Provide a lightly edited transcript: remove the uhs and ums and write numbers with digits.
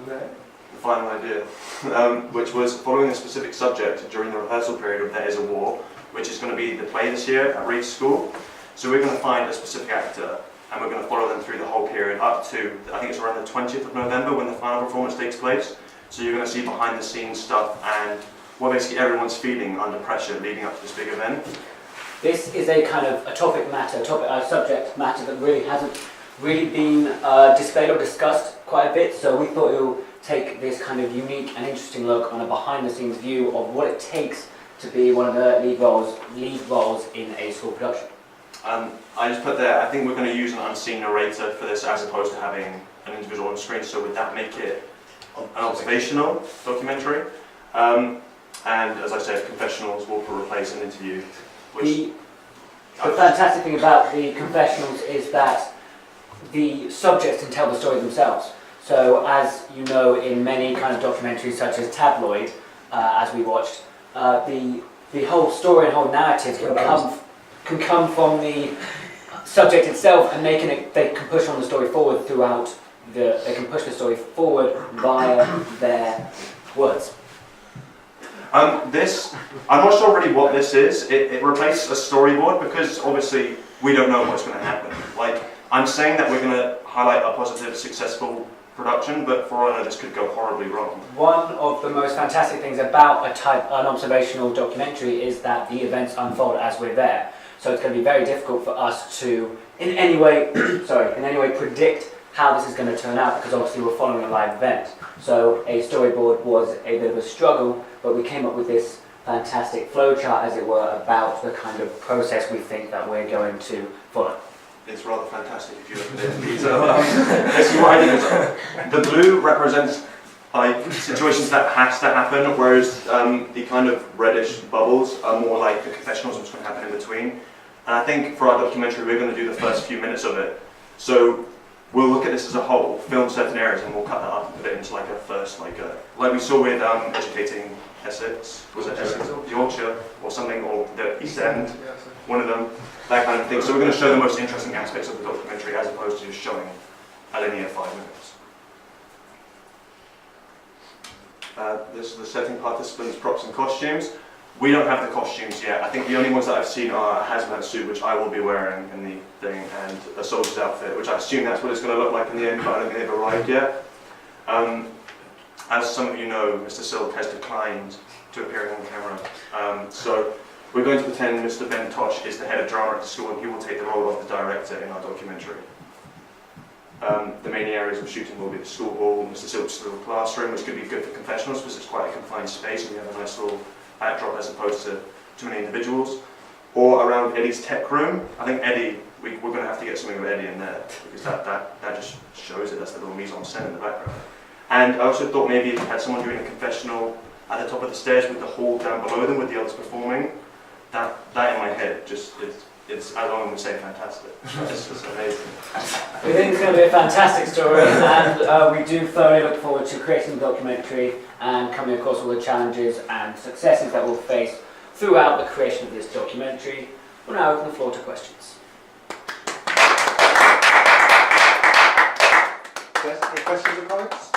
The final idea, which was following a specific subject during the rehearsal period of There Is a War, which is going to be the play this year at Reed School. So we're going to find a specific actor and we're going to follow them through the whole period up to, I think it's around the 20th of November when the final performance takes place. So you're going to see behind the scenes stuff and what basically everyone's feeling under pressure leading up to this big event. This is a kind of a subject matter that really hasn't really been displayed or discussed quite a bit, so we thought it would take this kind of unique and interesting look on a behind-the-scenes view of what it takes to be one of the lead roles in a school production. I just put there, I think we're going to use an unseen narrator for this as opposed to having an individual on screen, so would that make it an observational documentary? And as I said, confessionals will replace an interview. The fantastic thing about the confessionals is that the subjects can tell the story themselves. So as you know, in many kind of documentaries such as Tabloid, as we watched, the whole story and whole narrative can come from the subject itself, and they can push on the story forward they can push the story forward via their words. I'm not sure really what this is. It replaces a storyboard because obviously we don't know what's going to happen. Like, I'm saying that we're going to highlight a positive, successful production, but for all I know, this could go horribly wrong. One of the most fantastic things about an observational documentary is that the events unfold as we're there. So it's going to be very difficult for us to, in any way predict how this is going to turn out, because obviously we're following a live event. So a storyboard was a bit of a struggle, but we came up with this fantastic flowchart, as it were, about the kind of process we think that we're going to follow. It's rather fantastic if you look at it in detail. Let's see what I think. The blue represents like situations that has to happen, whereas the kind of reddish bubbles are more like the confessionals, what's going to happen in between. And I think for our documentary, we're going to do the first few minutes of it. So we'll look at this as a whole, film certain areas, and we'll cut that up and put it into like a first, like we saw with educating Essex, was it Essex, Yorkshire, or something, or the East End, one of them, that kind of thing. So we're going to show the most interesting aspects of the documentary as opposed to just showing a linear 5 minutes. This is the setting, participants, props and costumes. We don't have the costumes yet. I think the only ones that I've seen are a hazmat suit, which I will be wearing in the thing, and a soldier's outfit, which I assume that's what it's going to look like in the end, but I don't think they've arrived yet. As some of you know, Mr. Silk has declined to appearing on camera. So we're going to pretend Mr. Ben Tosh is the head of drama at the school, and he will take the role of the director in our documentary. The main areas of shooting will be the school hall, Mr. Silk's little classroom, which could be good for confessionals because it's quite a confined space and we have a nice little backdrop as opposed to too many individuals. Or around Eddie's tech room. I think Eddie, we're going to have to get something with Eddie in there because that just shows it. That's the little mise en scène in the background. And I also thought maybe if you had someone doing a confessional at the top of the stairs with the hall down below them with the others performing, that in my head just it's as long as we say fantastic. It's just amazing. We think it's going to be a fantastic story, and we do thoroughly look forward to creating the documentary and coming across all the challenges and successes that we'll face throughout the creation of this documentary. We'll now open the floor to questions. Yes, any questions or comments?